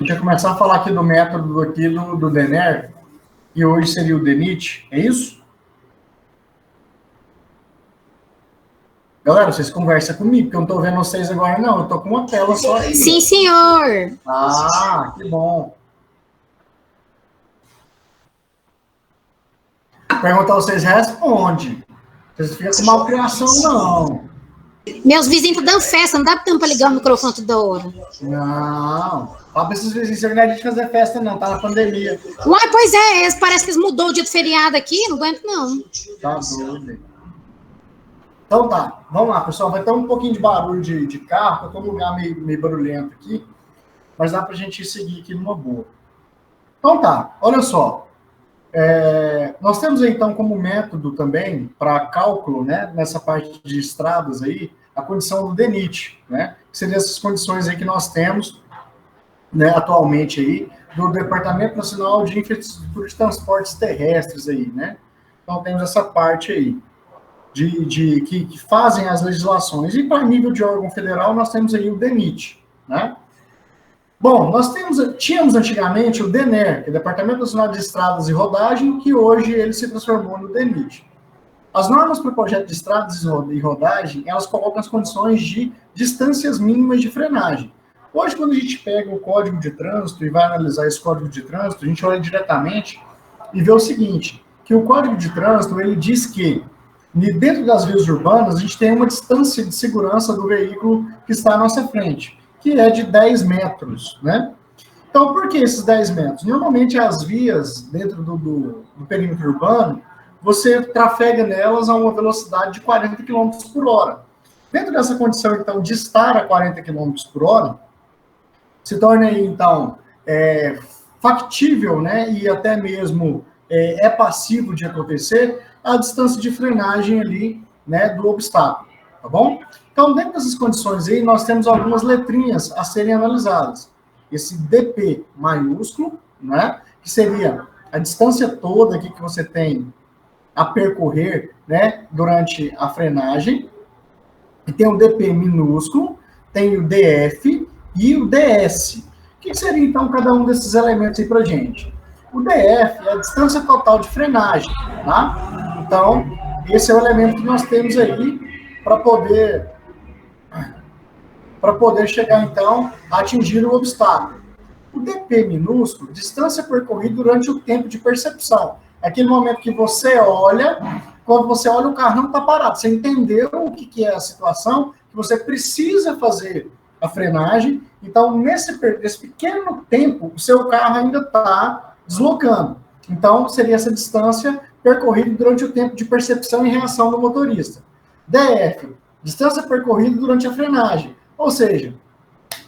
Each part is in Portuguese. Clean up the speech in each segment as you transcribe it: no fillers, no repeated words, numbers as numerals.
gente vai começar a falar aqui do método aqui do Denner, e hoje seria o DENIT, é isso? Galera, vocês conversam comigo, porque eu não estou vendo vocês agora, não. Eu estou com uma tela só aí. Sim, senhor. Ah, que bom. Perguntar vocês respondem. Vocês ficam com malcriação, não. Meus vizinhos estão dando festa, não dá tempo para ligar o microfone toda hora. Não. Fala para esses vizinhos, não é de fazer festa, não. Tá na pandemia. Uai, pois é, parece que eles mudou o dia do feriado aqui, não aguento, não. Tá doido. Então tá, vamos lá, pessoal. Vai ter um pouquinho de barulho de carro, porque eu tô num lugar meio barulhento aqui, mas dá pra gente seguir aqui numa boa. Então tá, olha só. Nós temos aí, então, como método também, para cálculo, né, nessa parte de estradas aí, a condição do DENIT, né, que seriam essas condições aí que nós temos, né, atualmente aí, do Departamento Nacional de Infraestrutura de Transportes Terrestres aí, né. Então temos essa parte aí. Que fazem as legislações. E para nível de órgão federal, nós temos aí o DENIT, né? Bom, tínhamos antigamente o DENER, que é o Departamento Nacional de Estradas e Rodagem, que hoje ele se transformou no DENIT. As normas para o projeto de estradas e rodagem, elas colocam as condições de distâncias mínimas de frenagem. Hoje, quando a gente pega o Código de Trânsito e vai analisar esse Código de Trânsito, a gente olha diretamente e vê o seguinte, que o Código de Trânsito, ele diz que dentro das vias urbanas, a gente tem uma distância de segurança do veículo que está à nossa frente, que é de 10 metros, né? Então, por que esses 10 metros? Normalmente, as vias dentro do perímetro urbano, você trafega nelas a uma velocidade de 40 km por hora. Dentro dessa condição, então, de estar a 40 km por hora, se torna aí, então, factível, né, e até mesmo passivo de acontecer a distância de frenagem ali, né, do obstáculo, tá bom? Então, dentro dessas condições aí, nós temos algumas letrinhas a serem analisadas. Esse DP maiúsculo, né, que seria a distância toda aqui que você tem a percorrer, né, durante a frenagem. E tem o DP minúsculo, tem o DF e o DS. O que seria, então, cada um desses elementos aí pra gente? O DF é a distância total de frenagem, tá? Então, esse é o elemento que nós temos aí para poder chegar, então, a atingir o obstáculo. O DP minúsculo, distância percorrida durante o tempo de percepção. É aquele momento que você olha, quando você olha, o carro não está parado. Você entendeu o que é a situação, que você precisa fazer a frenagem. Então, nesse pequeno tempo, o seu carro ainda está deslocando. Então, seria essa distância percorrida durante o tempo de percepção e reação do motorista. DF, distância percorrida durante a frenagem. Ou seja,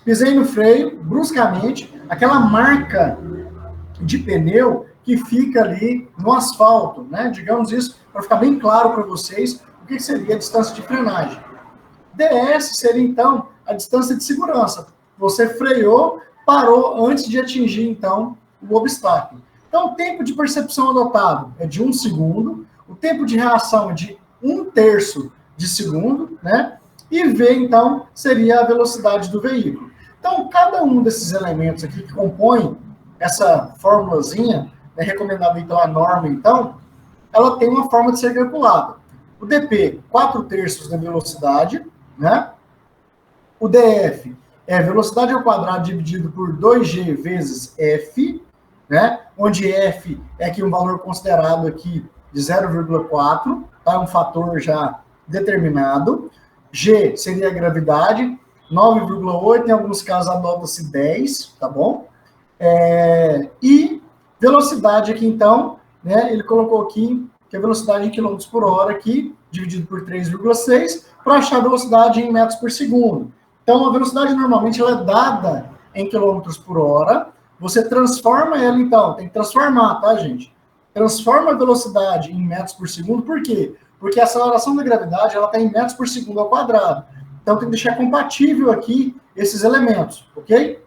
pisei no freio, bruscamente, aquela marca de pneu que fica ali no asfalto, né? Digamos isso, para ficar bem claro para vocês o que seria a distância de frenagem. DS seria, então, a distância de segurança. Você freou, parou antes de atingir, então, o obstáculo. Então, o tempo de percepção adotado é de 1 segundo, o tempo de reação é de 1/3 de segundo, né? E V, então, seria a velocidade do veículo. Então, cada um desses elementos aqui que compõem essa formulazinha, né, recomendada pela norma, então, ela tem uma forma de ser calculada. O DP, 4/3 da velocidade, né? O DF é velocidade ao quadrado dividido por 2G vezes F, né? Onde F é aqui um valor considerado aqui de 0,4, tá? Um fator já determinado. G seria a gravidade, 9,8, em alguns casos adota-se 10, tá bom? E velocidade aqui, então, né? Ele colocou aqui que a velocidade em km por hora aqui, dividido por 3,6, para achar a velocidade em metros por segundo. Então, a velocidade normalmente ela é dada em quilômetros por hora. Você transforma ela, então, tem que transformar, tá, gente? Transforma a velocidade em metros por segundo, por quê? Porque a aceleração da gravidade, ela está em metros por segundo ao quadrado. Então, tem que deixar compatível aqui esses elementos, ok?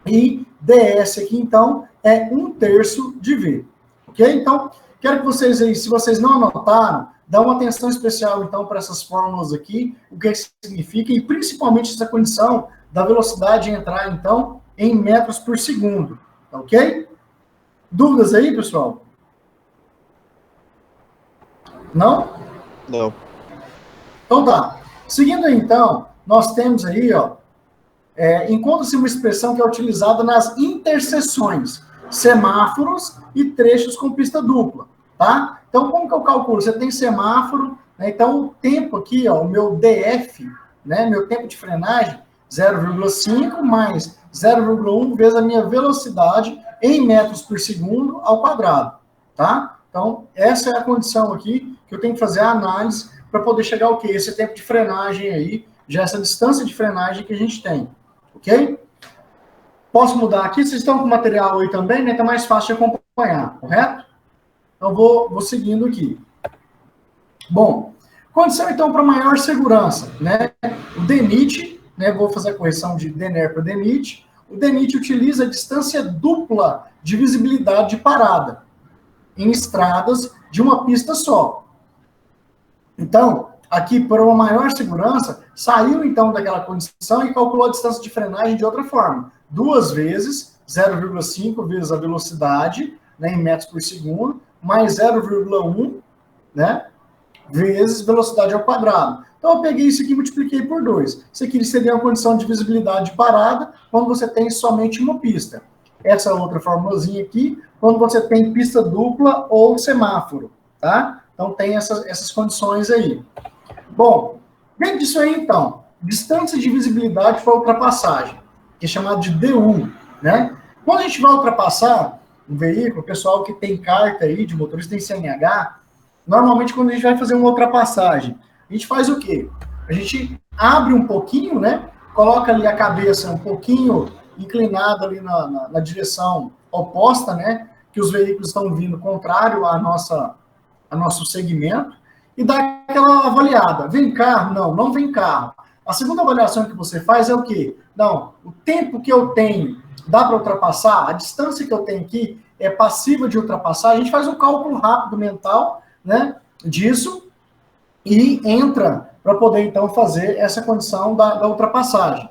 E DS aqui, então, é 1/3 de V, ok? Então, quero que vocês aí, se vocês não anotaram, dá uma atenção especial, então, para essas fórmulas aqui, o que significa, e principalmente essa condição da velocidade entrar, então, em metros por segundo, tá ok? Dúvidas aí, pessoal? Não? Não. Então tá. Seguindo aí, então, nós temos aí, ó, encontra-se uma expressão que é utilizada nas interseções, semáforos e trechos com pista dupla, tá? Então, como que eu calculo? Você tem semáforo, né? Então, o tempo aqui, ó, o meu DF, né, meu tempo de frenagem, 0,5 mais 0,1 vezes a minha velocidade em metros por segundo ao quadrado, tá? Então, essa é a condição aqui que eu tenho que fazer a análise para poder chegar ao quê? Esse tempo de frenagem aí, já essa distância de frenagem que a gente tem, ok? Posso mudar aqui? Vocês estão com o material aí também, né? Tá mais fácil de acompanhar, correto? Então, vou seguindo aqui. Bom, condição, então, para maior segurança, né? O DENIT, né? Vou fazer a correção de DENER para DENIT. O DENIT utiliza a distância dupla de visibilidade de parada em estradas de uma pista só. Então, aqui, por uma maior segurança, saiu, então, daquela condição e calculou a distância de frenagem de outra forma. 2 vezes 0,5 vezes a velocidade, né, em metros por segundo, mais 0,1, né, vezes velocidade ao quadrado. Então, eu peguei isso aqui e multipliquei por 2. Isso aqui seria uma condição de visibilidade de parada quando você tem somente uma pista. Essa outra formulazinha aqui, quando você tem pista dupla ou semáforo, tá? Então, tem essas condições aí. Bom, dentro disso aí, então, distância de visibilidade para ultrapassagem, que é chamado de DU, né? Quando a gente vai ultrapassar um veículo, o pessoal que tem carta aí de motorista, tem CNH, normalmente quando a gente vai fazer uma ultrapassagem, a gente faz o quê? A gente abre um pouquinho, né? Coloca ali a cabeça um pouquinho inclinada ali na direção oposta, né? Que os veículos estão vindo contrário à nosso segmento, e dá aquela avaliada. Vem carro? Não, não vem carro. A segunda avaliação que você faz é o quê? Não, o tempo que eu tenho dá para ultrapassar, a distância que eu tenho aqui é passiva de ultrapassar. A gente faz um cálculo rápido mental, né, disso e entra para poder, então, fazer essa condição da ultrapassagem.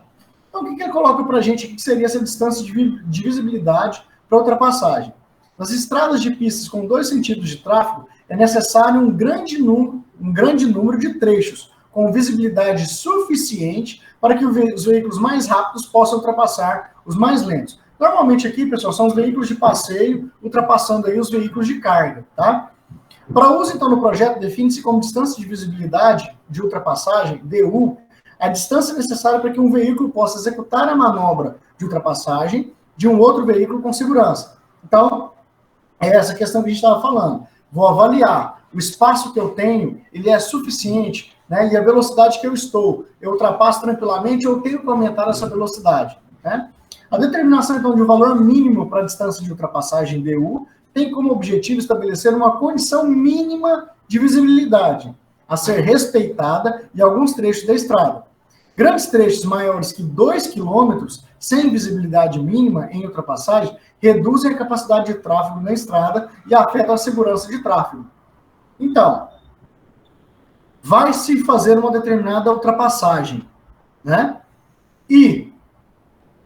Então, o que ele coloca para a gente aqui que seria essa distância de visibilidade para ultrapassagem? Nas estradas de pistas com 2 sentidos de tráfego, é necessário um grande número de trechos com visibilidade suficiente para que os veículos mais rápidos possam ultrapassar os mais lentos. Normalmente aqui, pessoal, são os veículos de passeio ultrapassando aí os veículos de carga, tá? Para uso, então, no projeto, define-se como distância de visibilidade de ultrapassagem, DU, a distância necessária para que um veículo possa executar a manobra de ultrapassagem de um outro veículo com segurança. Então, é essa questão que a gente estava falando. Vou avaliar o espaço que eu tenho, ele é suficiente, né? E a velocidade que eu ultrapasso tranquilamente ou tenho que aumentar essa velocidade, né? A determinação, então, de um valor mínimo para a distância de ultrapassagem DU tem como objetivo estabelecer uma condição mínima de visibilidade a ser respeitada em alguns trechos da estrada. Grandes trechos maiores que 2 km, sem visibilidade mínima em ultrapassagem, reduzem a capacidade de tráfego na estrada e afetam a segurança de tráfego. Então, vai-se fazer uma determinada ultrapassagem, né? E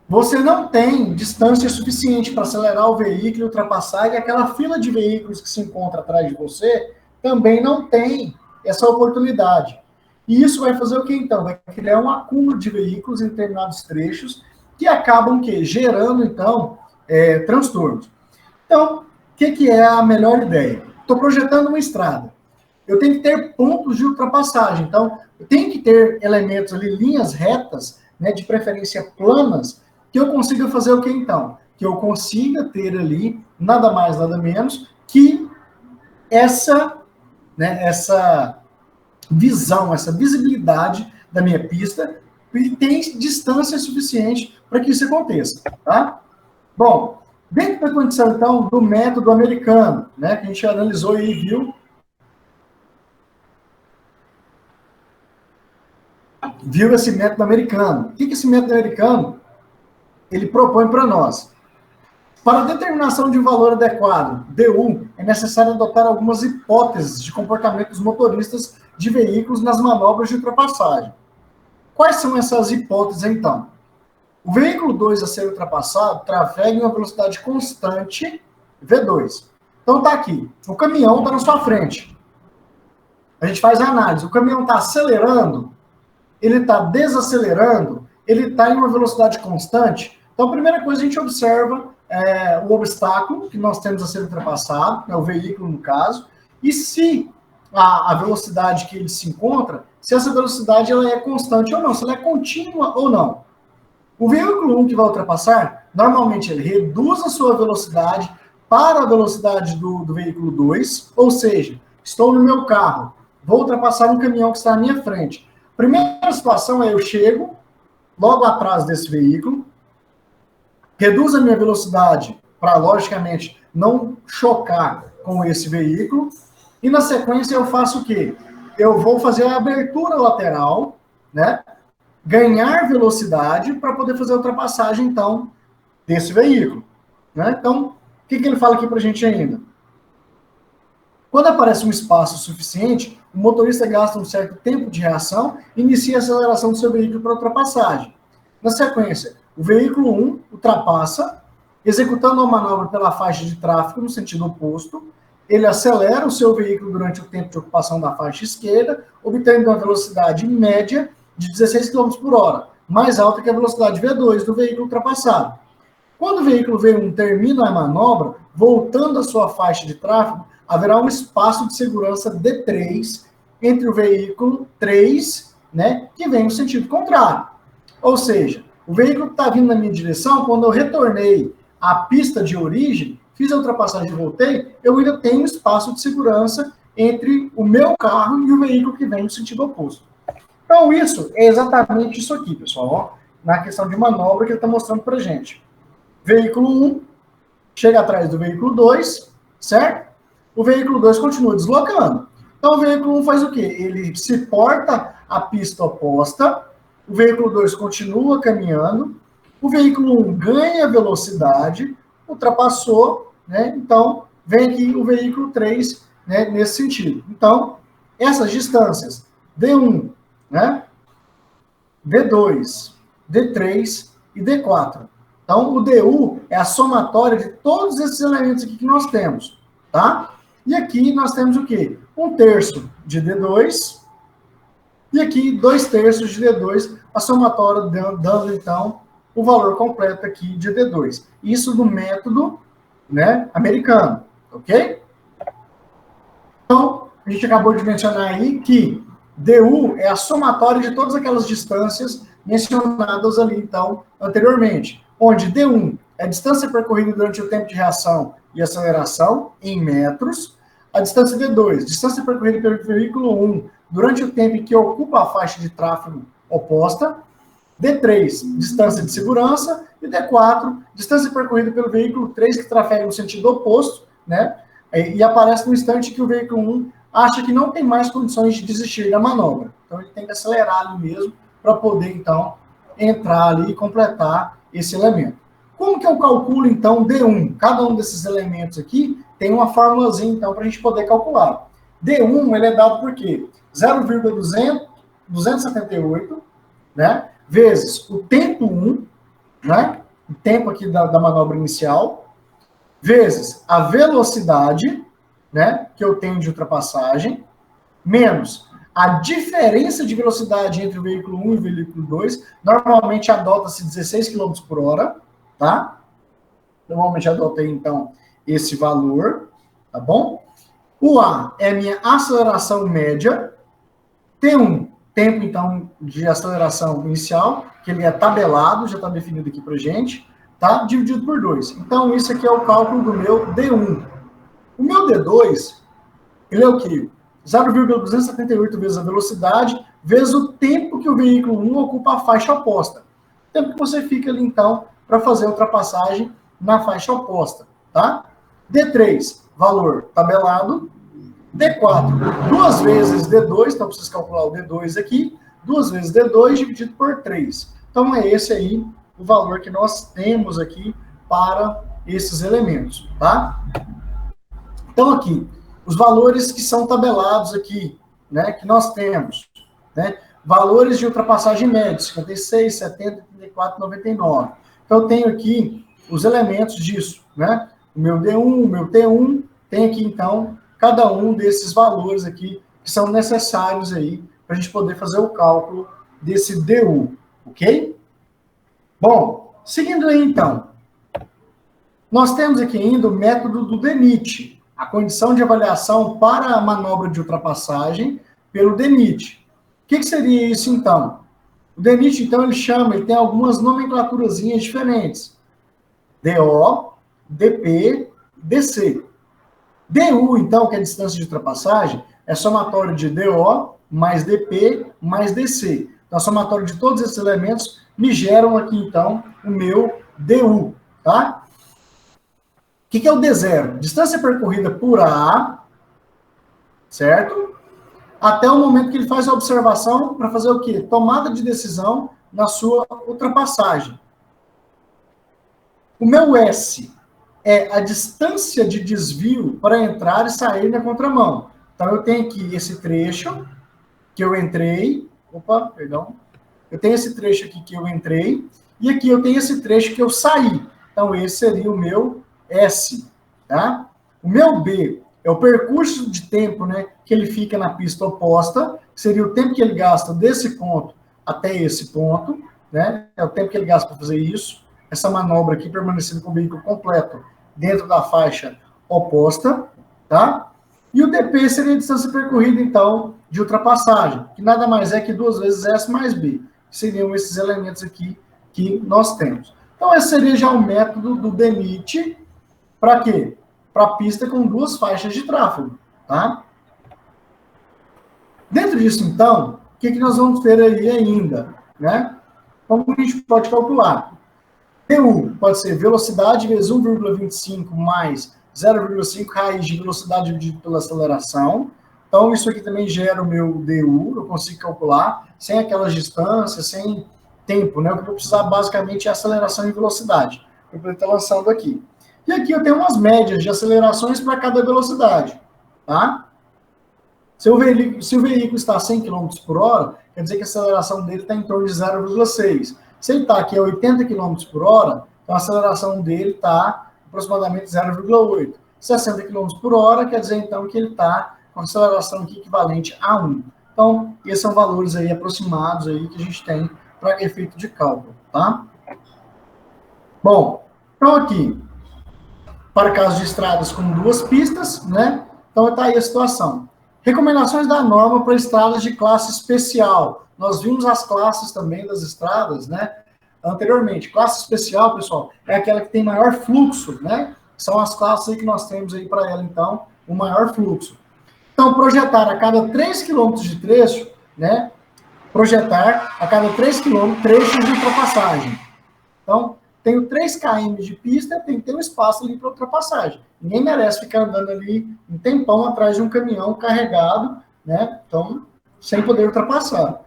você não tem distância suficiente para acelerar o veículo e ultrapassar, e aquela fila de veículos que se encontra atrás de você também não tem essa oportunidade. E isso vai fazer o quê, então? Vai criar um acúmulo de veículos em determinados trechos que acabam gerando, então, transtornos. Então, o que é a melhor ideia? Estou projetando uma estrada. Eu tenho que ter pontos de ultrapassagem. Então, eu tenho que ter elementos ali, linhas retas, né, de preferência planas, que eu consiga fazer o quê, então? Que eu consiga ter ali, nada mais, nada menos, que essa visão, essa visibilidade da minha pista, e tem distância suficiente para que isso aconteça, tá? Bom, dentro da condição, então, do método americano, né, que a gente analisou e viu esse método americano. O que esse método americano ele propõe para nós? Para a determinação de um valor adequado, DU, é necessário adotar algumas hipóteses de comportamento dos motoristas de veículos nas manobras de ultrapassagem. Quais são essas hipóteses, então? O veículo 2 a ser ultrapassado trafega em uma velocidade constante, V2. Então tá aqui, o caminhão está na sua frente. A gente faz a análise, o caminhão está acelerando, ele está desacelerando, ele está em uma velocidade constante. Então a primeira coisa a gente observa o obstáculo que nós temos a ser ultrapassado, né, o veículo no caso, e se a velocidade que ele se encontra, se essa velocidade ela é constante ou não, se ela é contínua ou não. O veículo 1 que vai ultrapassar, normalmente ele reduz a sua velocidade para a velocidade do veículo 2, ou seja, estou no meu carro, vou ultrapassar um caminhão que está à minha frente. Primeira situação é eu chego logo atrás desse veículo, reduzo a minha velocidade para, logicamente, não chocar com esse veículo, e na sequência eu faço o quê? Eu vou fazer a abertura lateral, né? Ganhar velocidade para poder fazer a ultrapassagem, então, desse veículo. Né? Então, o que ele fala aqui para a gente ainda? Quando aparece um espaço suficiente, o motorista gasta um certo tempo de reação e inicia a aceleração do seu veículo para ultrapassagem. Na sequência, o veículo 1 ultrapassa, executando uma manobra pela faixa de tráfego no sentido oposto. Ele acelera o seu veículo durante o tempo de ocupação da faixa esquerda, obtendo uma velocidade média de 16 km por hora, mais alta que a velocidade V2 do veículo ultrapassado. Quando o veículo V1 termina a manobra, voltando à sua faixa de tráfego, haverá um espaço de segurança D3 entre o veículo 3, né, que vem no sentido contrário. Ou seja, o veículo que está vindo na minha direção, quando eu retornei à pista de origem, fiz a ultrapassagem e voltei, eu ainda tenho um espaço de segurança entre o meu carro e o veículo que vem no sentido oposto. Então, isso é exatamente isso aqui, pessoal, ó, na questão de manobra que ele está mostrando para a gente. Veículo 1 chega atrás do veículo 2, certo? O veículo 2 continua deslocando. Então, o veículo 1 faz o quê? Ele se porta à pista oposta, o veículo 2 continua caminhando, o veículo 1 ganha velocidade, ultrapassou, né? Então, vem aqui o veículo 3, né, nesse sentido. Então, essas distâncias, D1, né? D2, D3 e D4. Então, o DU é a somatória de todos esses elementos aqui que nós temos, tá? E aqui nós temos o quê? 1/3 de D2 e aqui 2/3 de D2, a somatória dando, então, o valor completo aqui de D2. Isso do método, né, americano, ok? Então, a gente acabou de mencionar aí que DU é a somatória de todas aquelas distâncias mencionadas ali, então, anteriormente. Onde D1 é a distância percorrida durante o tempo de reação e aceleração, em metros. A distância D2, distância percorrida pelo veículo 1 durante o tempo em que ocupa a faixa de tráfego oposta. D3, distância de segurança. E D4, distância percorrida pelo veículo 3, que trafega no sentido oposto, né? E aparece no instante que o veículo 1 acha que não tem mais condições de desistir da manobra. Então, ele tem que acelerar ali mesmo para poder, então, entrar ali e completar esse elemento. Como que eu calculo, então, D1? Cada um desses elementos aqui tem uma formulazinha, então, para a gente poder calcular. D1, ele é dado por quê? 0,278, né? Vezes o tempo 1, né? O tempo aqui da manobra inicial, vezes a velocidade, né, que eu tenho de ultrapassagem, menos a diferença de velocidade entre o veículo 1 e o veículo 2, normalmente adota-se 16 km por hora, tá? Normalmente adotei, então, esse valor, tá bom? O A é a minha aceleração média, T1, tempo, então, de aceleração inicial, que ele é tabelado, já está definido aqui pra gente, tá? Dividido por 2. Então, isso aqui é o cálculo do meu D1. O meu D2, ele é o quê? 0,278 vezes a velocidade, vezes o tempo que o veículo 1 ocupa a faixa oposta. O tempo que você fica ali, então, para fazer a ultrapassagem na faixa oposta, tá? D3, valor tabelado. D4, 2 vezes D2, então preciso calcular o D2 aqui, 2 vezes D2 dividido por 3. Então, é esse aí o valor que nós temos aqui para esses elementos, tá? Então, aqui, os valores que são tabelados aqui, né, que nós temos, né? valores de ultrapassagem médios, 56, 70, 34, 99. Então, eu tenho aqui os elementos disso, né? O meu D1, o meu T1, tem aqui, então, cada um desses valores aqui que são necessários aí para a gente poder fazer o cálculo desse DU, ok? Bom, seguindo aí, então, nós temos aqui ainda o método do DENIT, a condição de avaliação para a manobra de ultrapassagem pelo DENIT. O que seria isso, então? O DENIT, então, ele tem algumas nomenclaturazinhas diferentes. DO, DP, DC. DU, então, que é a distância de ultrapassagem, é somatório de DO mais DP mais DC. Então, a somatória de todos esses elementos me geram aqui, então, o meu DU, tá? O que é o D0? Distância percorrida por A, certo? Até o momento que ele faz a observação para fazer o quê? Tomada de decisão na sua ultrapassagem. O meu S é a distância de desvio para entrar e sair na contramão. Então, eu tenho aqui esse trecho que eu entrei. Opa, perdão. Eu tenho esse trecho aqui que eu entrei. E aqui eu tenho esse trecho que eu saí. Então, esse seria o meu S. Tá? O meu B é o percurso de tempo, né, que ele fica na pista oposta. Seria o tempo que ele gasta desse ponto até esse ponto. Né? É o tempo que ele gasta para fazer isso. Essa manobra aqui permanecendo com o veículo completo dentro da faixa oposta, tá? E o DP seria a distância percorrida, então, de ultrapassagem, que nada mais é que 2 vezes S mais B, que seriam esses elementos aqui que nós temos. Então, esse seria já o método do DENIT, para quê? Para pista com 2 faixas de tráfego, tá? Dentro disso, então, o que nós vamos ter aí ainda, né? Como a gente pode calcular? DU pode ser velocidade vezes 1,25 mais 0,5 raiz de velocidade dividido pela aceleração. Então, isso aqui também gera o meu DU, eu consigo calcular, sem aquelas distâncias, sem tempo, né? O que eu vou precisar basicamente é aceleração e velocidade, para poder estar lançando aqui. E aqui eu tenho umas médias de acelerações para cada velocidade, tá? Se o veículo está a 100 km por hora, quer dizer que a aceleração dele está em torno de 0,6. Se ele está aqui a 80 km por hora, então a aceleração dele está aproximadamente 0,8. 60 km por hora, quer dizer, então, que ele está com a aceleração aqui equivalente a 1. Então, esses são valores aí aproximados aí que a gente tem para efeito de cálculo, tá? Bom, então aqui, para casos de estradas com 2 pistas, né? Então, está aí a situação. Recomendações da norma para estradas de classe especial. Nós vimos as classes também das estradas, né? Anteriormente. Classe especial, pessoal, é aquela que tem maior fluxo, né? São as classes aí que nós temos aí para ela, então, o maior fluxo. Então, projetar a cada 3 km de trecho, né? Projetar a cada 3 km trechos de ultrapassagem. Então, tenho 3 km de pista, tem que ter um espaço ali para ultrapassagem. Ninguém merece ficar andando ali um tempão atrás de um caminhão carregado, né? Então, sem poder ultrapassar.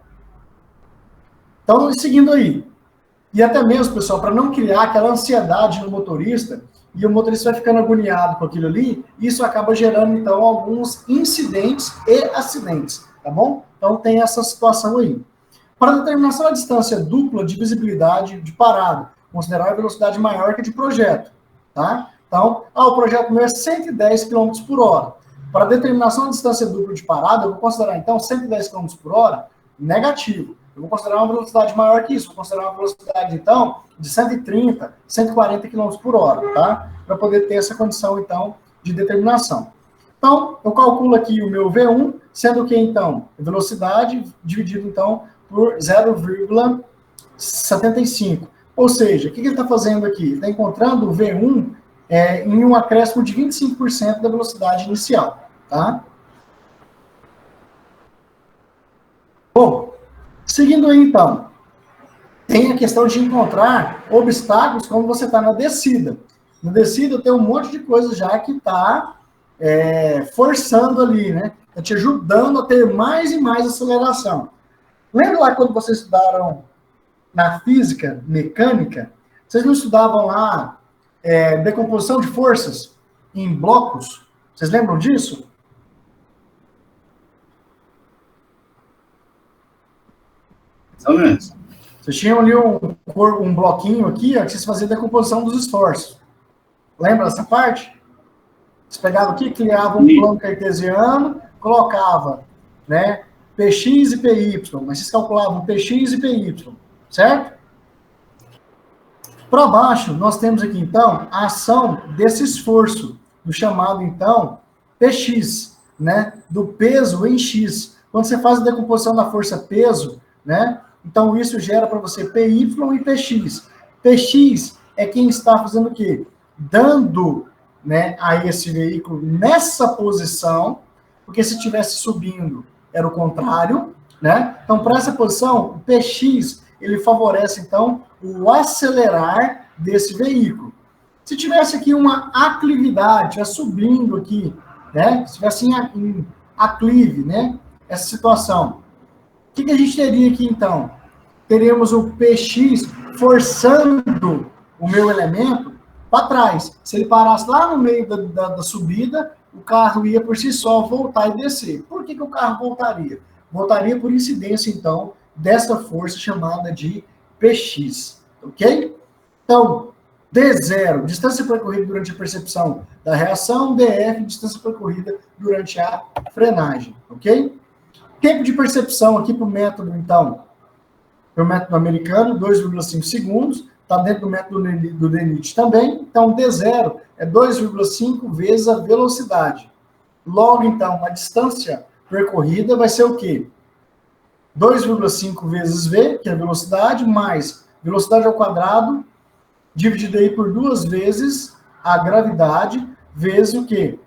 Então, seguindo aí. E até mesmo, pessoal, para não criar aquela ansiedade no motorista, e o motorista vai ficando agoniado com aquilo ali, isso acaba gerando, então, alguns incidentes e acidentes, tá bom? Então, tem essa situação aí. Para determinação da distância dupla de visibilidade de parada, considerar a velocidade maior que a de projeto, tá? Então, o projeto meu é 110 km por hora. Para determinação da distância dupla de parada, eu vou considerar, então, 110 km por hora negativo. Eu vou considerar uma velocidade maior que isso. Vou considerar uma velocidade, então, de 130, 140 km por hora, tá? Para poder ter essa condição, então, de determinação. Então, eu calculo aqui o meu V1, sendo que, então, velocidade dividido, então, por 0,75. Ou seja, o que ele está fazendo aqui? Ele está encontrando o V1 em um acréscimo de 25% da velocidade inicial, tá? Bom, seguindo aí, então, tem a questão de encontrar obstáculos quando você está na descida. Na descida tem um monte de coisa já que está forçando ali, né? Está te ajudando a ter mais e mais aceleração. Lembra lá quando vocês estudaram na física mecânica? Vocês não estudavam lá decomposição de forças em blocos? Vocês lembram disso? Vocês tinham ali um bloquinho aqui, ó, que vocês faziam decomposição dos esforços. Lembra dessa parte? Você pegava aqui, criava um plano cartesiano, colocava, né, Px e Py, mas vocês calculavam Px e Py, certo? Para baixo, nós temos aqui, então, a ação desse esforço, do chamado, então, Px, né, do peso em x. Quando você faz a decomposição da força peso, né, então isso gera para você Py e Px. Px é quem está fazendo o quê? Dando, né, a esse veículo nessa posição, porque se estivesse subindo era o contrário, né? Então, para essa posição, o Px, ele favorece, então, o acelerar desse veículo. Se tivesse aqui uma aclividade, estivesse subindo aqui, né? Se tivesse em aclive, né? Essa situação. O que a gente teria aqui, então? Teríamos o Px forçando o meu elemento para trás. Se ele parasse lá no meio da subida, o carro ia por si só voltar e descer. Por que o carro voltaria? Voltaria por incidência, então, dessa força chamada de Px. Ok? Então, D0, distância percorrida durante a percepção da reação, DF, distância percorrida durante a frenagem. Ok? Tempo de percepção aqui para o método, então, para o método americano, 2,5 segundos. Está dentro do método do DENIT também. Então, D0 é 2,5 vezes a velocidade. Logo, então, a distância percorrida vai ser o quê? 2,5 vezes V, que é a velocidade, mais velocidade ao quadrado, dividido aí por 2 vezes a gravidade, vezes o quê?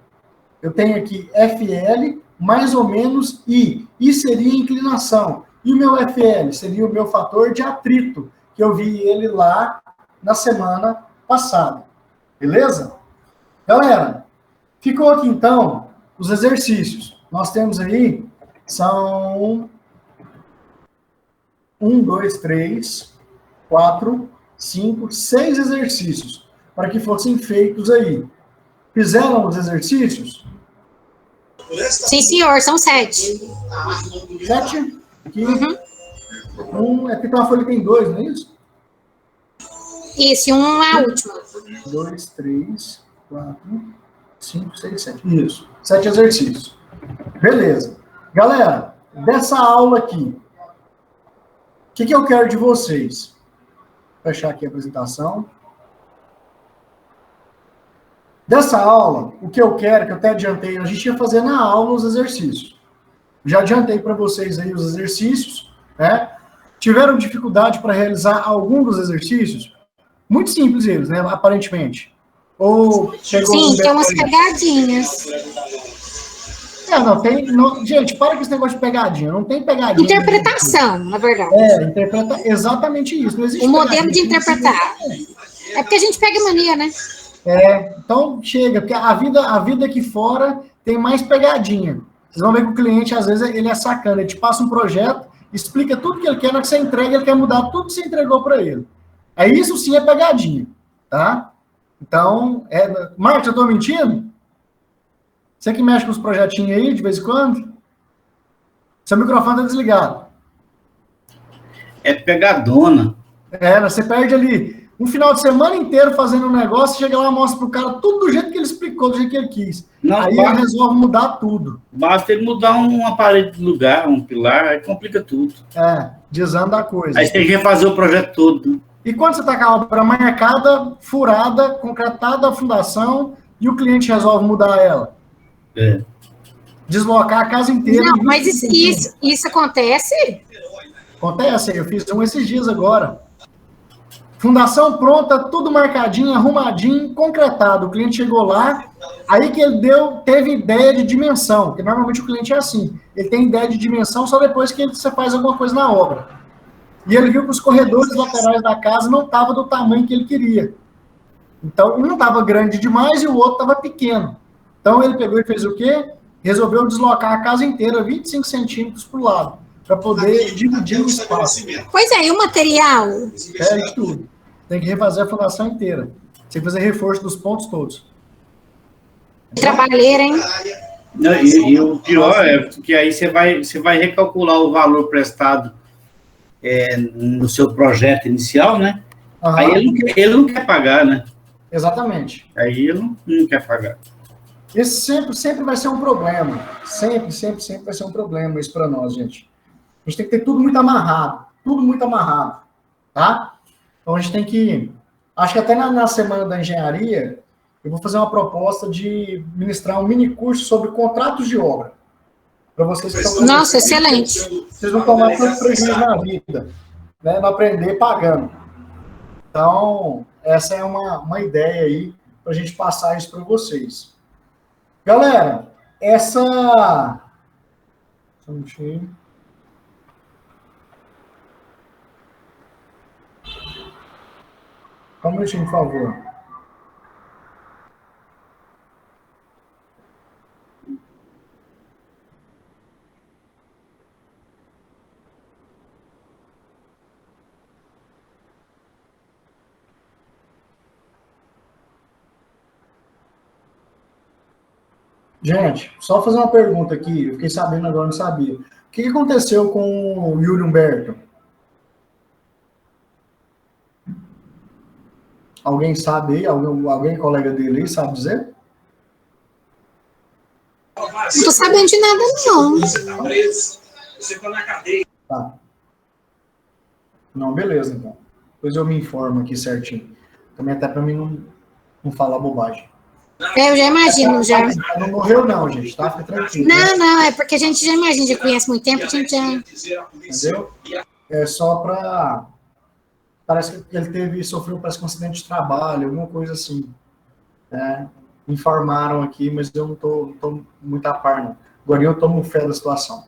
Eu tenho aqui FL, mais ou menos I. I seria inclinação. E o meu FL seria o meu fator de atrito, que eu vi ele lá na semana passada. Beleza? Galera, ficou aqui, então, os exercícios. Nós temos aí, são 1, 2, 3, 4, 5, 6 exercícios, para que fossem feitos aí. Fizeram os exercícios? Sim, senhor, são 7. 7? Aqui. É porque a folha tem 2, não é isso? Isso, um é a última. 2, 3, 4, 5, 6, 7. Isso. 7 exercícios. Beleza. Galera, dessa aula aqui, o que eu quero de vocês? Vou fechar aqui a apresentação. Dessa aula, o que eu quero, que eu até adiantei, a gente ia fazer na aula os exercícios. Já adiantei para vocês aí os exercícios, né? Tiveram dificuldade para realizar algum dos exercícios? Muito simples eles, né? Aparentemente. Ou chegou. Sim, tem umas pegadinhas. Não tem. Não, gente, para com esse negócio de pegadinha. Não tem pegadinha. Interpretação, na verdade. Interpreta exatamente isso. Não existe o modelo de interpretar. É porque a gente pega mania, né? Então chega, porque a vida aqui fora tem mais pegadinha. Vocês vão ver que o cliente, às vezes, ele é sacana. Ele te passa um projeto, explica tudo que ele quer, na que você entrega, ele quer mudar tudo que você entregou para ele. Isso sim é pegadinha, tá? Então, Marcos, eu estou mentindo? Você que mexe com os projetinhos aí, de vez em quando? Seu microfone está desligado. É pegadona. Você perde ali um final de semana inteiro fazendo um negócio, chega lá e mostra pro cara tudo do jeito que ele explicou, do jeito que ele quis. Aí ele resolve mudar tudo. Basta ele mudar uma parede de lugar, um pilar, aí complica tudo. Desanda a coisa. Aí você tem que refazer o projeto todo. E quando você está com a obra marcada, furada, concretada a fundação, e o cliente resolve mudar ela? Deslocar a casa inteira. Não, mas isso acontece? Acontece, eu fiz um esses dias agora. Fundação pronta, tudo marcadinho, arrumadinho, concretado. O cliente chegou lá, aí que ele teve ideia de dimensão, porque normalmente o cliente é assim, ele tem ideia de dimensão só depois que você faz alguma coisa na obra. E ele viu que os corredores laterais da casa não estavam do tamanho que ele queria. Então, um estava grande demais e o outro estava pequeno. Então, ele pegou e fez o quê? Resolveu deslocar a casa inteira 25 centímetros para o lado, para poder dividir o espaço. Pois é, e o material? De tudo. Tem que refazer a fundação inteira. Tem que fazer reforço dos pontos todos. Trabalheira, hein? Não, e o pior é que aí você vai recalcular o valor prestado no seu projeto inicial, né? Aham. Aí ele não quer pagar, né? Exatamente. Aí ele não quer pagar. Esse sempre vai ser um problema. Sempre vai ser um problema isso para nós, gente. A gente tem que ter tudo muito amarrado. Tudo muito amarrado. Tá? Então a gente tem que... Acho que até na semana da engenharia, eu vou fazer uma proposta de ministrar um mini curso sobre contratos de obra. Para vocês que estão... Nossa, excelente. Vocês não tomar tanto prejuízo na vida. Né? Não aprender pagando. Então, essa é uma ideia aí para a gente passar isso para vocês. Galera, essa... Só um minutinho. Só um minutinho, por favor. Gente, só fazer uma pergunta aqui. Eu fiquei sabendo agora, não sabia. O que aconteceu com o Yuri Humberto? Alguém sabe aí? Alguém colega dele aí sabe dizer? Não tô sabendo de nada, não. Você tá preso, você tá na cadeia. Tá. Não, beleza, então. Depois eu me informo aqui certinho. Também até para mim não falar bobagem. Eu já imagino, já. Não morreu não, gente, tá? Fica tranquilo. Não, é porque a gente já imagina, já conhece muito tempo, a gente já... Entendeu? É só para... Parece que ele sofreu um acidente de trabalho, alguma coisa assim. Né? Informaram aqui, mas eu não tô muito a par, não. Agora eu tomo fé da situação.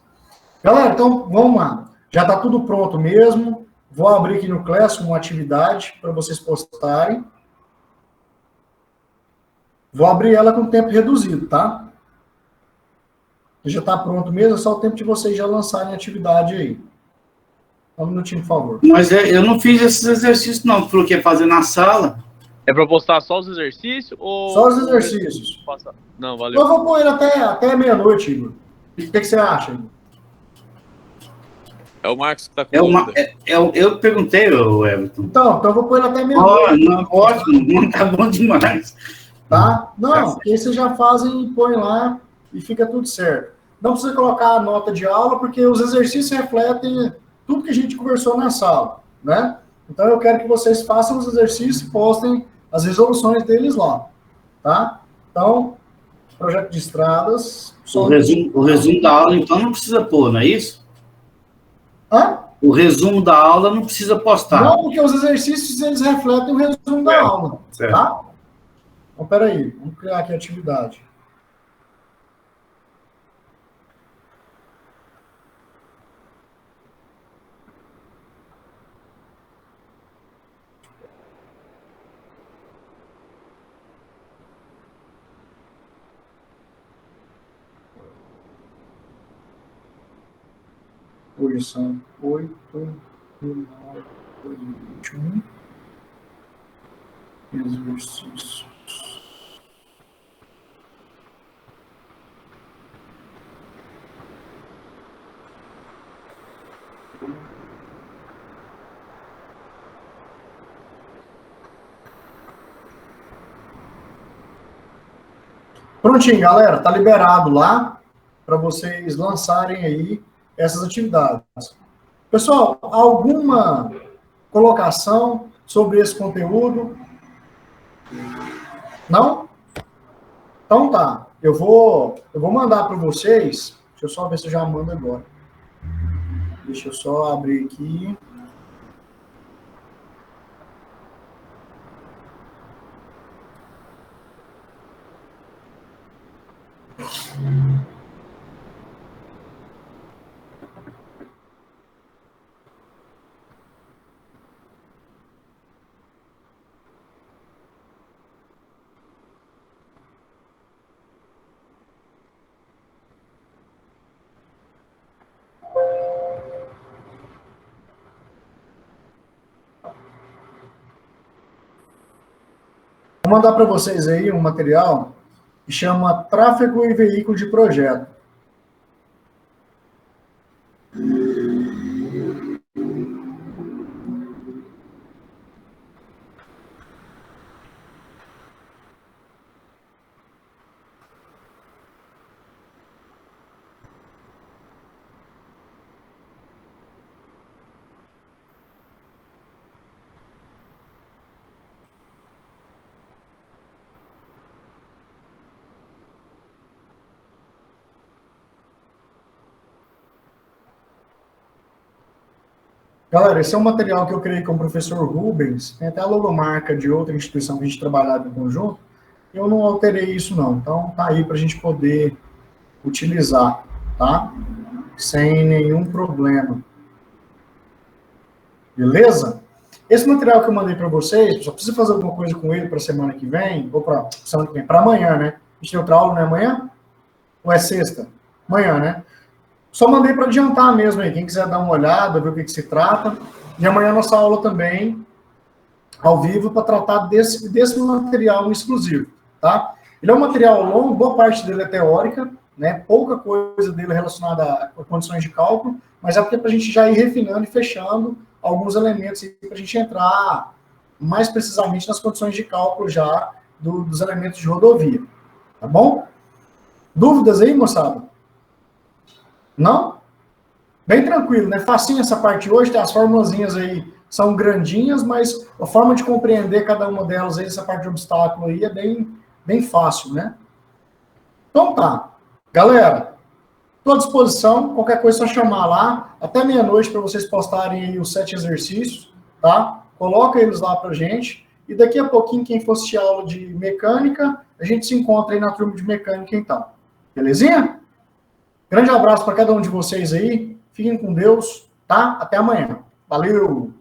Galera, então, vamos lá. Já está tudo pronto mesmo. Vou abrir aqui no Classroom uma atividade para vocês postarem. Vou abrir ela com tempo reduzido, tá? Já está pronto mesmo, é só o tempo de vocês já lançarem a atividade aí. Um minutinho, por favor. Mas eu não fiz esses exercícios, não. Falou que ia fazer na sala. É para postar só os exercícios? Ou... Só os exercícios. Não, valeu. Eu vou pôr ele até meia-noite, Igor. O que você acha, Igor? É o Marcos que está com dúvida. Eu perguntei, Everton. Então eu vou pôr ele até meia-noite. Ótimo, tá bom demais. Tá? Não, porque vocês já fazem, põem lá e fica tudo certo. Não precisa colocar a nota de aula, porque os exercícios refletem tudo que a gente conversou na sala, né? Então eu quero que vocês façam os exercícios e postem as resoluções deles lá, tá? Então, projeto de estradas... O resumo da aula, então, não precisa pôr, não é isso? Hã? O resumo da aula não precisa postar. Não, porque os exercícios, eles refletem o resumo da aula, certo. Tá? Então, peraí, vamos criar aqui a atividade. Hoje são 8 de 9 de 2021. Exercícios. Prontinho, galera, tá liberado lá para vocês lançarem aí essas atividades. Pessoal, alguma colocação sobre esse conteúdo? Não? Então tá. Eu vou mandar para vocês. Deixa eu só ver se eu já mando agora. Deixa eu só abrir aqui. Vou mandar para vocês aí um material que chama Tráfego e Veículo de Projeto. Galera, esse é um material que eu criei com o professor Rubens, tem até a logomarca de outra instituição que a gente trabalhava em conjunto, eu não alterei isso não, então tá aí para a gente poder utilizar, tá? Sem nenhum problema. Beleza? Esse material que eu mandei para vocês, só precisa fazer alguma coisa com ele para semana que vem, ou para semana que vem, para amanhã, né? A gente tem outra aula, não é amanhã? Ou é sexta? Amanhã, né? Só mandei para adiantar mesmo aí, quem quiser dar uma olhada, ver o que se trata. E amanhã nossa aula também, ao vivo, para tratar desse material exclusivo, tá? Ele é um material longo, boa parte dele é teórica, né? Pouca coisa dele relacionada a condições de cálculo, mas é porque para a gente já ir refinando e fechando alguns elementos para a gente entrar mais precisamente nas condições de cálculo já dos elementos de rodovia, tá bom? Dúvidas aí, moçada? Não? Bem tranquilo, né? Facinho essa parte hoje, tem as formulazinhas aí, são grandinhas, mas a forma de compreender cada uma delas aí, essa parte de obstáculo aí, é bem fácil, né? Então tá. Galera, estou à disposição, qualquer coisa é só chamar lá, até meia-noite para vocês postarem aí os 7 exercícios, tá? Coloca eles lá pra gente, e daqui a pouquinho, quem for assistir a aula de mecânica, a gente se encontra aí na turma de mecânica então. Belezinha? Grande abraço para cada um de vocês aí. Fiquem com Deus, tá? Até amanhã. Valeu!